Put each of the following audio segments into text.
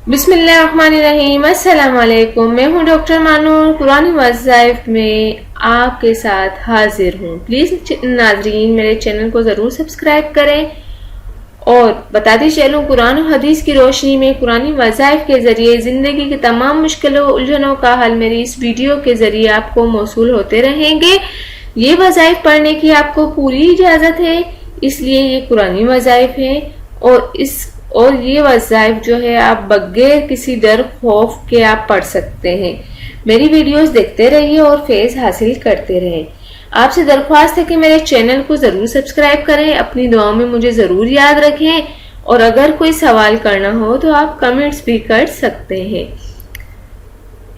बिस्मिल्लाहिर्रहमानिर्रहीम। अस्सलाम वालेकुम। मैं हूँ डॉक्टर मानूर, कुरानी वज़ाइफ में आपके साथ हाजिर हूँ। प्लीज़ नाजरीन मेरे चैनल को ज़रूर सब्सक्राइब करें और बताती चलूँ, कुरान और हदीस की रोशनी में कुरानी वज़ाइफ के ज़रिए ज़िंदगी की तमाम मुश्किलों उलझनों का हल मेरी इस वीडियो के ज़रिए आपको मौसूल होते रहेंगे। ये वज़ाइफ पढ़ने की आपको पूरी इजाज़त है, इसलिए ये कुरानी वज़ाइफ है और ये वज़ाइफ जो है आप बगैर किसी डर खौफ के आप पढ़ सकते हैं। मेरी वीडियोस देखते रहिए और फैज़ हासिल करते रहें। आपसे दरख्वास्त है कि मेरे चैनल को ज़रूर सब्सक्राइब करें, अपनी दुआओं में मुझे ज़रूर याद रखें और अगर कोई सवाल करना हो तो आप कमेंट्स भी कर सकते हैं।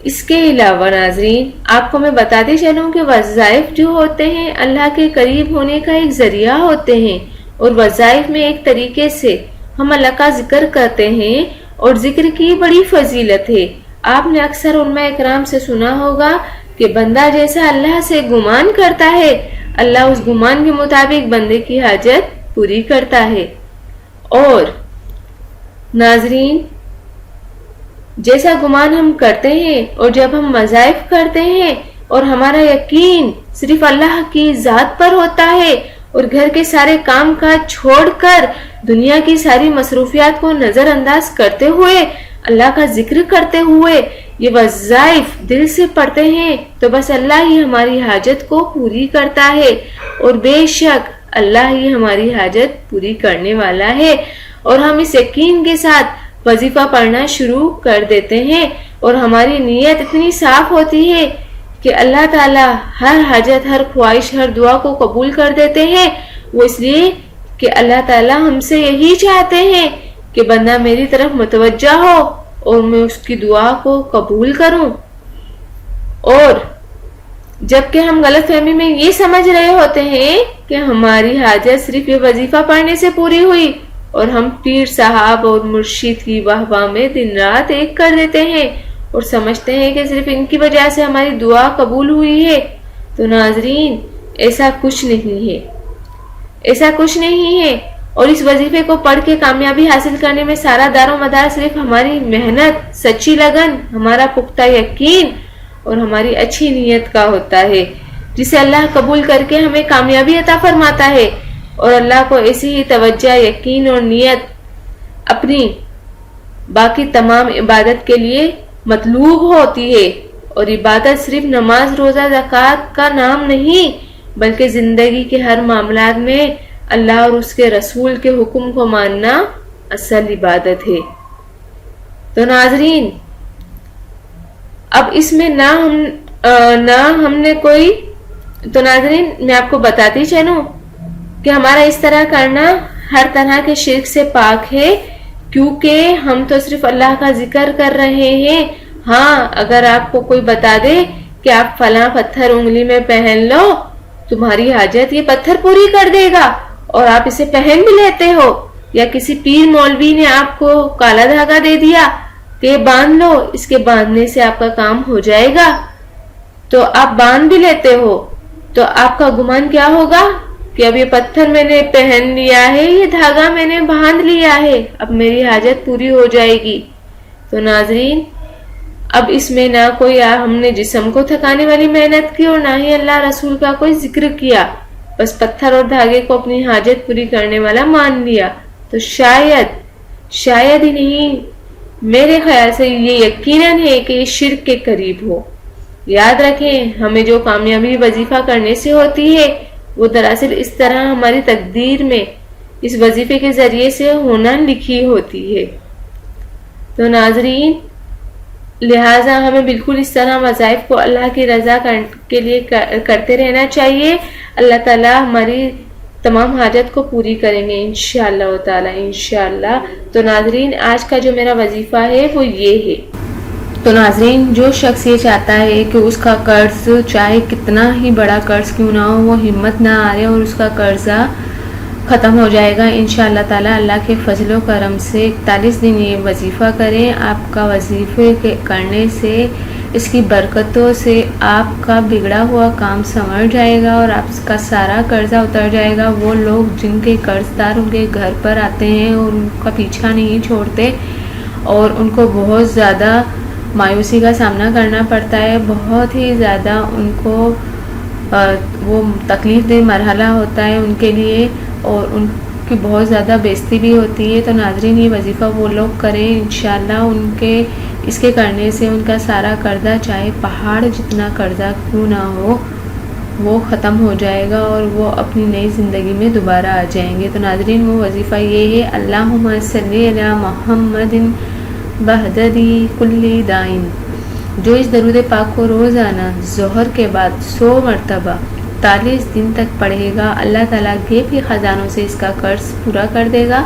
इसके अलावा नाजरीन आपको मैं बताते चलूँ कि वज़ाइफ जो होते हैं अल्लाह के करीब होने का एक ज़रिया होते हैं और वज़ाइफ में एक तरीके से हम अल्लाह का जिक्र करते हैं और जिक्र की बड़ी फजीलत है। आपने अक्सर उलमा इकराम से सुना होगा कि बंदा जैसा अल्लाह से गुमान करता है, अल्लाह उस गुमान के मुताबिक बंदे की हाजत पूरी करता है। और नाजरीन जैसा गुमान हम करते हैं और जब हम वज़ाइफ करते हैं और हमारा यकीन सिर्फ अल्लाह की ज़ात पर होता है और घर के सारे काम काज छोड़कर दुनिया की सारी मसरूफियात को नजरअंदाज करते हुए अल्लाह का जिक्र करते हुए ये वज़ाइफ दिल से पढ़ते हैं तो बस अल्लाह ही हमारी हाजत को पूरी करता है और बेशक अल्लाह ही हमारी हाजत पूरी करने वाला है। और हम इस यकीन के साथ वजीफा पढ़ना शुरू कर देते हैं और हमारी नीयत इतनी साफ होती है कि अल्लाह ताला हर हाजत, हर ख्वाहिश, हर दुआ को कबूल कर देते हैं। वो इसलिए कि अल्लाह ताला हमसे यही चाहते हैं कि बंदा मेरी तरफ मुतवज्जा हो और मैं उसकी दुआ को कबूल करूं। और जबकि हम गलतफहमी में ये समझ रहे होते हैं कि हमारी हाजत सिर्फ ये वजीफा पढ़ने से पूरी हुई और हम पीर साहब और मुर्शिद की वाहवाह में दिन रात एक कर देते हैं और समझते हैं कि सिर्फ इनकी वजह से हमारी दुआ कबूल हुई है। तो नाजरीन ऐसा कुछ नहीं है, ऐसा कुछ नहीं है। और इस वजीफे को पढ़ के कामयाबी हासिल करने में सारा दारो मदार सिर्फ हमारी मेहनत, सच्ची लगन, हमारा पुख्ता यकीन और हमारी अच्छी नीयत का होता है, जिसे अल्लाह कबूल करके हमें कामयाबी अता फरमाता है। और अल्लाह को ऐसी ही तवज्जो, यकीन और नीयत अपनी बाकी तमाम इबादत के लिए मतलूब होती है। और इबादत सिर्फ नमाज, रोजा, ज़कात का नाम नहीं बल्कि जिंदगी के हर मामलात में अल्लाह और उसके रसूल के हुक्म को मानना असल इबादत है। तो नाजरीन अब इसमें ना हमने कोई, तो नाजरीन मैं आपको बताती चलूं कि हमारा इस तरह करना हर तरह के शिर्क से पाक है, क्योंकि हम तो सिर्फ अल्लाह का जिक्र कर रहे हैं। हाँ, अगर आपको कोई बता दे कि आप फला पत्थर उंगली में पहन लो, तुम्हारी हाजत ये पत्थर पूरी कर देगा और आप इसे पहन भी लेते हो, या किसी पीर मौलवी ने आपको काला धागा दे दिया कि बांध लो, इसके बांधने से आपका काम हो जाएगा, तो आप बांध भी लेते हो, तो आपका गुमान क्या होगा कि अब ये पत्थर मैंने पहन लिया है, ये धागा मैंने बांध लिया है, अब मेरी हाजत पूरी हो जाएगी। तो नाजरीन अब इसमें ना कोई हमने जिस्म को थकाने वाली मेहनत की और ना ही अल्लाह रसूल का कोई जिक्र किया, बस पत्थर और धागे को अपनी हाजत पूरी करने वाला मान लिया। तो शायद ही नहीं, मेरे ख्याल से ये यकीनन है कि ये शिर्क के करीब हो। याद रखें, हमें जो कामयाबी वजीफा करने से होती है वो दरअसल इस तरह हमारी तकदीर में इस वजीफे के जरिए से होना लिखी होती है। तो नाजरीन लिहाजा हमें बिल्कुल इस तरह वज़ाइफ को अल्लाह की रज़ा के लिए करते रहना चाहिए। अल्लाह ताला हमारी तमाम हाजत को पूरी करेंगे इंशाअल्लाह ताला, इंशाअल्लाह। तो नाजरीन आज का जो मेरा वजीफा है वो ये है। तो नाजरीन जो शख्स ये चाहता है कि उसका कर्ज चाहे कितना ही बड़ा कर्ज क्यों ना हो वो हिम्मत ना हारे और उसका कर्जा ختم ہو جائے گا انشاءاللہ تعالی اللہ کے فضل و کرم سے۔ 41 دن یہ وظیفہ کریں، آپ کا وظیفے کرنے سے، اس کی برکتوں سے آپ کا بگڑا ہوا کام سنور جائے گا اور آپ کا سارا قرضہ اتر جائے گا۔ وہ لوگ جن کے قرض دار ان کے گھر پر آتے ہیں اور ان کا پیچھا نہیں چھوڑتے اور ان کو بہت زیادہ مایوسی کا سامنا کرنا پڑتا ہے، بہت ہی زیادہ ان کو وہ تکلیف دہ مرحلہ ہوتا ہے ان کے لیے اور ان کی بہت زیادہ بےزتی بھی ہوتی ہے۔ تو ناظرین یہ وظیفہ وہ لوگ کریں، انشاءاللہ ان کے اس کے کرنے سے ان کا سارا قرضہ، چاہے پہاڑ جتنا قرضہ کیوں نہ ہو، وہ ختم ہو جائے گا اور وہ اپنی نئی زندگی میں دوبارہ آ جائیں گے۔ تو ناظرین وہ وظیفہ یہ ہے، اللہم صلی علی محمد بہددی کل دائن، جو اس درود پاک کو روزانہ ظہر کے بعد 100 مرتبہ 41 دن تک پڑھے گا، اللہ تعالیٰ غیبی خزانوں سے اس کا قرض پورا کر دے گا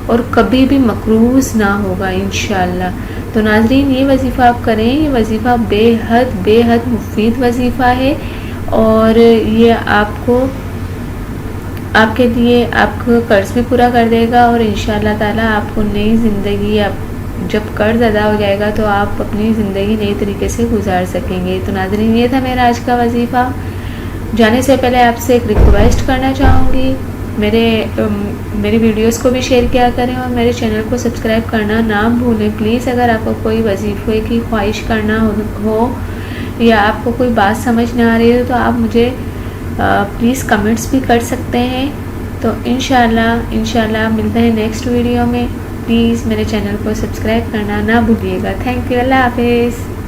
اور کبھی بھی مقروض نہ ہوگا انشاءاللہ۔ تو ناظرین یہ وظیفہ آپ کریں، یہ وظیفہ بے حد مفید وظیفہ ہے اور یہ آپ کو آپ کے لیے آپ کو قرض بھی پورا کر دے گا اور انشاءاللہ تعالیٰ آپ کو نئی زندگی، جب قرض ادا ہو جائے گا تو آپ اپنی زندگی نئی طریقے سے گزار سکیں گے۔ تو ناظرین یہ تھا میرا آج کا وظیفہ۔ جانے سے پہلے آپ سے ایک ریکویسٹ کرنا چاہوں گی، میری ویڈیوز کو بھی شیئر کیا کریں اور میرے چینل کو سبسکرائب کرنا نہ بھولیں پلیز۔ اگر آپ کو کوئی وظیفے کی خواہش کرنا ہو یا آپ کو کوئی بات سمجھ نہ آ رہی ہو تو آپ مجھے پلیز کمنٹس بھی کر سکتے ہیں۔ تو انشاءاللہ ملتے ہیں نیکسٹ ویڈیو میں۔ پلیز میرے چینل کو سبسکرائب کرنا نہ بھولیے گا۔ تھینک یو، اللہ حافظ۔